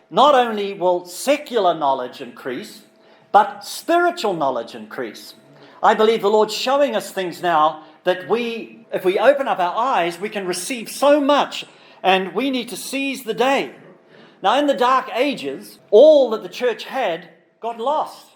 not only will secular knowledge increase, but spiritual knowledge increase. I believe the Lord's showing us things now that if we open up our eyes, we can receive so much, and we need to seize the day. Now, in the Dark Ages, all that the church had got lost.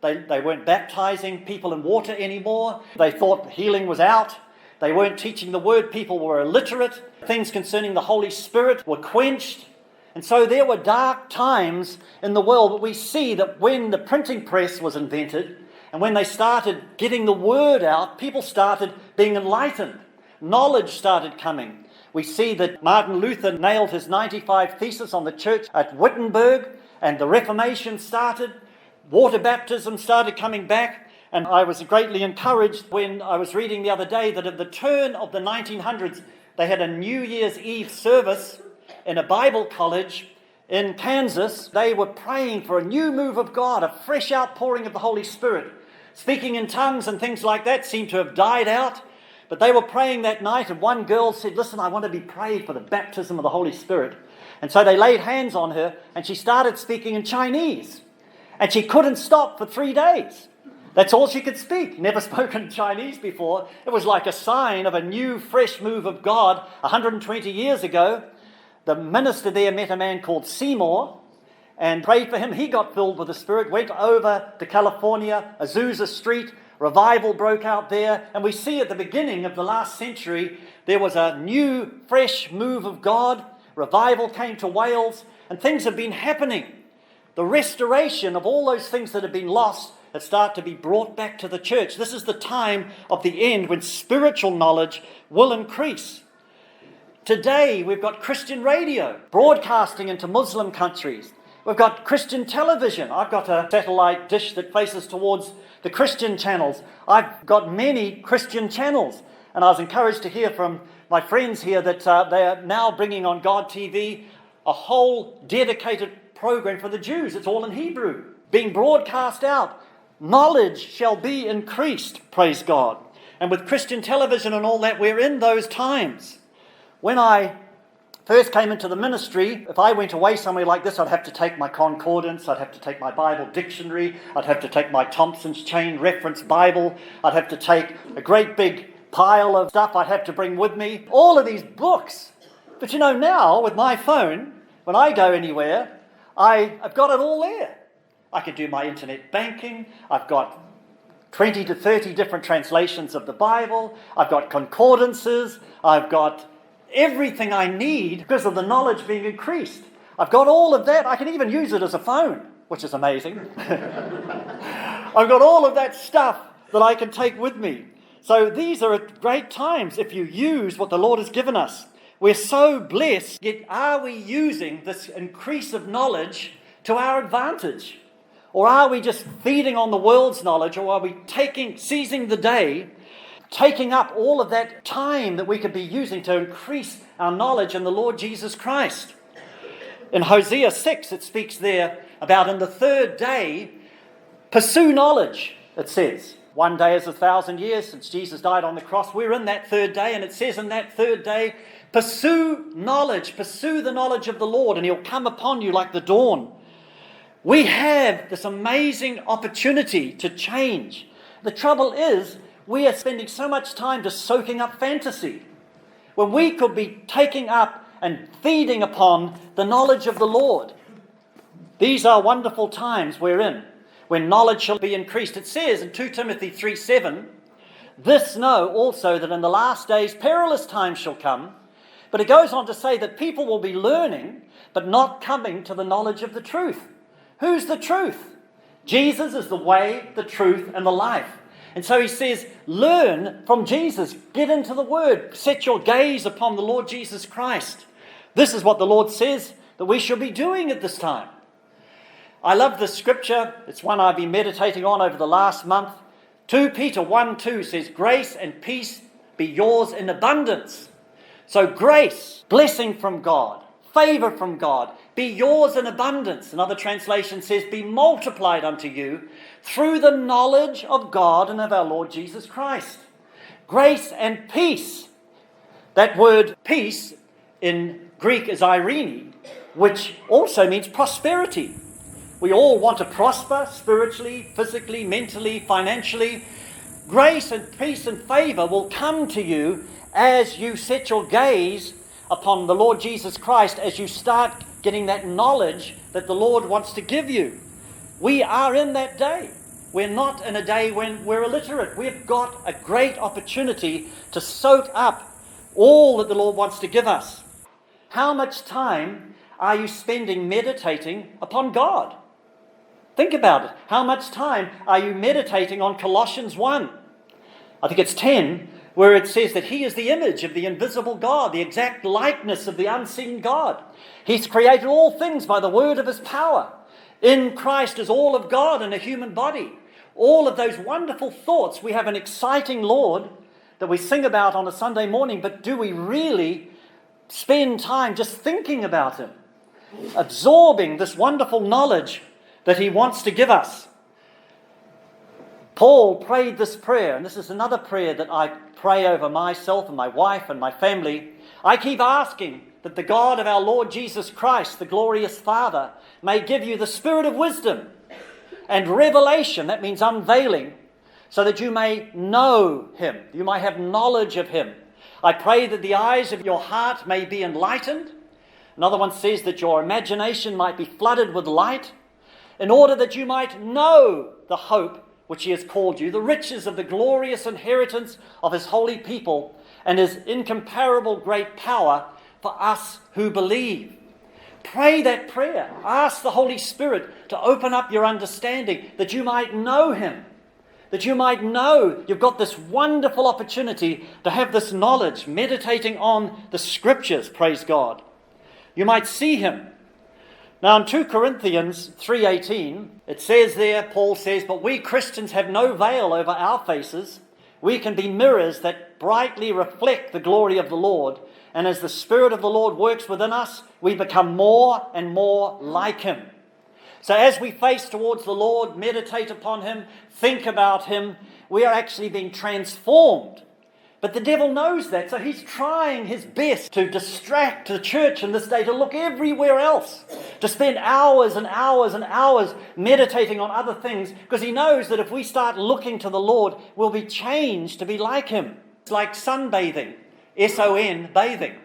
They weren't baptizing people in water anymore. They thought healing was out. They weren't teaching the word. People were illiterate. Things concerning the Holy Spirit were quenched. And so there were dark times in the world. But we see that when the printing press was invented and when they started getting the word out, people started being enlightened. Knowledge started coming. We see that Martin Luther nailed his 95 thesis on the church at Wittenberg, and the Reformation started. Water baptism started coming back, and I was greatly encouraged when I was reading the other day that at the turn of the 1900s, they had a New Year's Eve service in a Bible college in Kansas. They were praying for a new move of God, a fresh outpouring of the Holy Spirit. Speaking in tongues and things like that seemed to have died out. But they were praying that night, and one girl said, "Listen, I want to be prayed for the baptism of the Holy Spirit." And so they laid hands on her, and she started speaking in Chinese. And she couldn't stop for 3 days. That's all she could speak. Never spoken Chinese before. It was like a sign of a new, fresh move of God 120 years ago. The minister there met a man called Seymour and prayed for him. He got filled with the Spirit, went over to California, Azusa Street. Revival broke out there, and we see at the beginning of the last century there was a new, fresh move of God. Revival came to Wales, and things have been happening. The restoration of all those things that have been lost have started to be brought back to the church. This is the time of the end when spiritual knowledge will increase. Today we've got Christian radio broadcasting into Muslim countries. We've got Christian television. I've got a satellite dish that faces towards the Christian channels. I've got many Christian channels. And I was encouraged to hear from my friends here that they are now bringing on God TV a whole dedicated program for the Jews. It's all in Hebrew, being broadcast out. Knowledge shall be increased, praise God. And with Christian television and all that, we're in those times. When I first came into the ministry, if I went away somewhere like this, I'd have to take my concordance, I'd have to take my Bible dictionary, I'd have to take my Thompson's Chain Reference Bible, I'd have to take a great big pile of stuff I'd have to bring with me, all of these books. But you know, now with my phone, when I go anywhere, I've got it all there. I can do my internet banking, I've got 20 to 30 different translations of the Bible, I've got concordances, I've got everything I need because of the knowledge being increased. I've got all of that. I can even use it as a phone, which is amazing. I've got all of that stuff that I can take with me. So these are great times if you use what the Lord has given us. We're so blessed, yet are we using this increase of knowledge to our advantage? Or are we just feeding on the world's knowledge, or are we seizing the day, taking up all of that time that we could be using to increase our knowledge in the Lord Jesus Christ? In Hosea 6, it speaks there about in the third day, pursue knowledge, it says. 1 day is 1,000 years since Jesus died on the cross. We're in that third day, and it says in that third day, pursue knowledge, pursue the knowledge of the Lord, and He'll come upon you like the dawn. We have this amazing opportunity to change. The trouble is, we are spending so much time just soaking up fantasy, when we could be taking up and feeding upon the knowledge of the Lord. These are wonderful times we're in, when knowledge shall be increased. It says in 2 Timothy 3:7, this know also that in the last days perilous times shall come. But it goes on to say that people will be learning, but not coming to the knowledge of the truth. Who's the truth? Jesus is the way, the truth, and the life. And so he says, learn from Jesus. Get into the Word. Set your gaze upon the Lord Jesus Christ. This is what the Lord says that we should be doing at this time. I love this scripture. It's one I've been meditating on over the last month. 2 Peter 1:2 says, grace and peace be yours in abundance. So grace, blessing from God, favor from God, be yours in abundance. Another translation says, be multiplied unto you through the knowledge of God and of our Lord Jesus Christ. Grace and peace. That word peace in Greek is eirene, which also means prosperity. We all want to prosper spiritually, physically, mentally, financially. Grace and peace and favor will come to you as you set your gaze upon the Lord Jesus Christ, as you start getting that knowledge that the Lord wants to give you. We are in that day. We're not in a day when we're illiterate. We've got a great opportunity to soak up all that the Lord wants to give us. How much time are you spending meditating upon God? Think about it. How much time are you meditating on Colossians 1? I think it's 10, where it says that He is the image of the invisible God, the exact likeness of the unseen God. He's created all things by the word of His power. In Christ is all of God in a human body. All of those wonderful thoughts. We have an exciting Lord that we sing about on a Sunday morning, but do we really spend time just thinking about Him, absorbing this wonderful knowledge that He wants to give us? Paul prayed this prayer, and this is another prayer that I pray over myself and my wife and my family. I keep asking that the God of our Lord Jesus Christ, the glorious Father, may give you the spirit of wisdom and revelation, that means unveiling, so that you may know Him, you may have knowledge of Him. I pray that the eyes of your heart may be enlightened. Another one says that your imagination might be flooded with light, in order that you might know the hope which He has called you, the riches of the glorious inheritance of His holy people, and His incomparable great power for us who believe. Pray that prayer. Ask the Holy Spirit to open up your understanding, that you might know Him, that you might know you've got this wonderful opportunity to have this knowledge, meditating on the Scriptures, praise God. You might see Him. Now in 2 Corinthians 3:18, it says there, Paul says, but we Christians have no veil over our faces. We can be mirrors that brightly reflect the glory of the Lord. And as the Spirit of the Lord works within us, we become more and more like Him. So as we face towards the Lord, meditate upon Him, think about Him, we are actually being transformed. But the devil knows that, so he's trying his best to distract the church in this day, to look everywhere else, to spend hours and hours and hours meditating on other things, because he knows that if we start looking to the Lord, we'll be changed to be like Him. It's like sunbathing, S-O-N, bathing.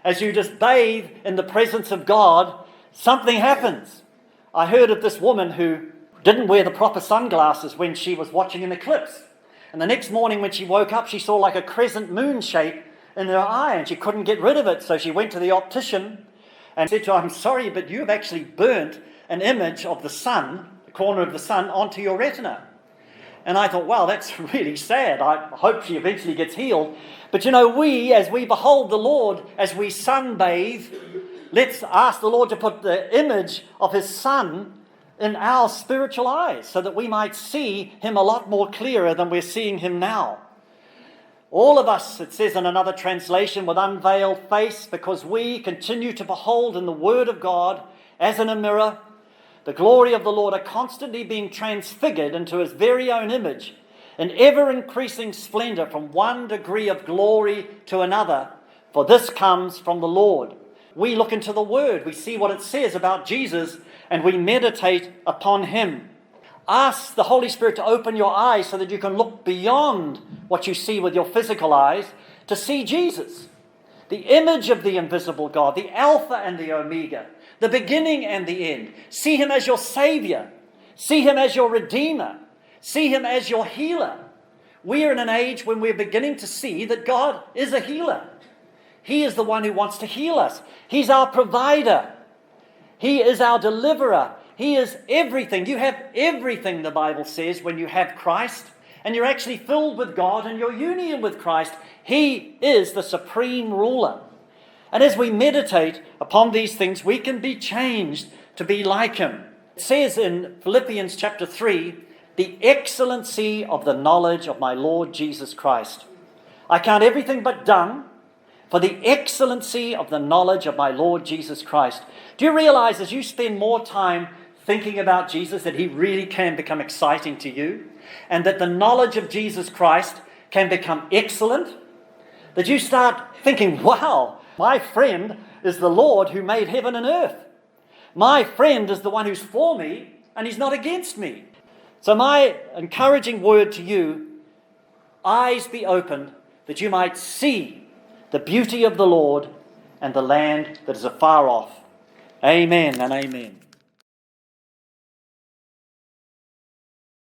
As you just bathe in the presence of God, something happens. I heard of this woman who didn't wear the proper sunglasses when she was watching an eclipse. And the next morning when she woke up, she saw like a crescent moon shape in her eye, and she couldn't get rid of it. So she went to the optician and said to her, I'm sorry, but you've actually burnt an image of the sun, the corner of the sun, onto your retina. And I thought, wow, that's really sad. I hope she eventually gets healed. But we, as we behold the Lord, as we sunbathe, let's ask the Lord to put the image of His Son in our spiritual eyes, so that we might see Him a lot more clearer than we're seeing Him now. All of us, it says in another translation, with unveiled face, because we continue to behold in the Word of God, as in a mirror, the glory of the Lord, are constantly being transfigured into His very own image, in ever-increasing splendor from one degree of glory to another, for this comes from the Lord. We look into the Word, we see what it says about Jesus, and we meditate upon Him. Ask the Holy Spirit to open your eyes so that you can look beyond what you see with your physical eyes to see Jesus, the image of the invisible God, the Alpha and the Omega, the beginning and the end. See Him as your Savior. See Him as your Redeemer. See Him as your healer. We are in an age when we're beginning to see that God is a healer. He is the one who wants to heal us. He's our provider. He is our deliverer. He is everything. You have everything, the Bible says, when you have Christ, and you're actually filled with God and your union with Christ. He is the supreme ruler. And as we meditate upon these things, we can be changed to be like Him. It says in Philippians chapter 3, the excellency of the knowledge of my Lord Jesus Christ. I count everything but dung for the excellency of the knowledge of my Lord Jesus Christ. Do you realize as you spend more time thinking about Jesus that He really can become exciting to you? And that the knowledge of Jesus Christ can become excellent? That you start thinking, wow, my friend is the Lord who made heaven and earth. My friend is the one who's for me, and he's not against me. So my encouraging word to you, eyes be opened, that you might see the beauty of the Lord and the land that is afar off. Amen and amen.